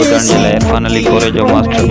ॿुधण जे लाइ फाइनली कोरे जो मास्टर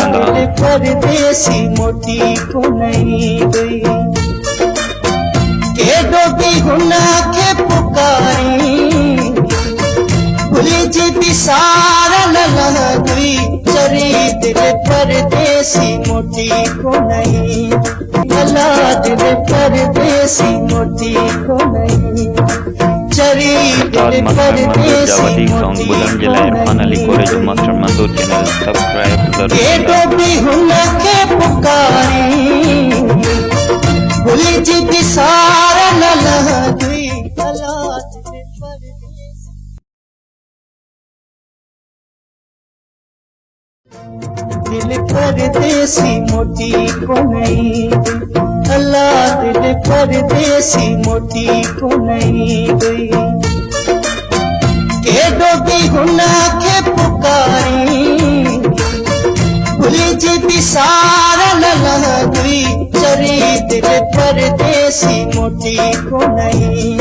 कंदा। परदेसी मोटी को नहीं गई केडो भी गुना के पुकारी भूल जी बिसार न गई चरी दिल परदेसी मोटी को नहीं भला दिल परदेसी मोटी को नहीं चरी दिल परदेसी मोटी को फाइनली कोरे जो मास्टर मंजूर चैनल सब्सक्राइब जरूर केडो भी गुना के पुकारी भूल जी बिसार न गई भला दिल परदेसी मोटी को नहीं अल्लाह दिल परदेसी मोटी को नहीं गई केडो भी गुना के पुकारी भूल जी बिसार न गई चरी दिल परदेसी मोटी को नहीं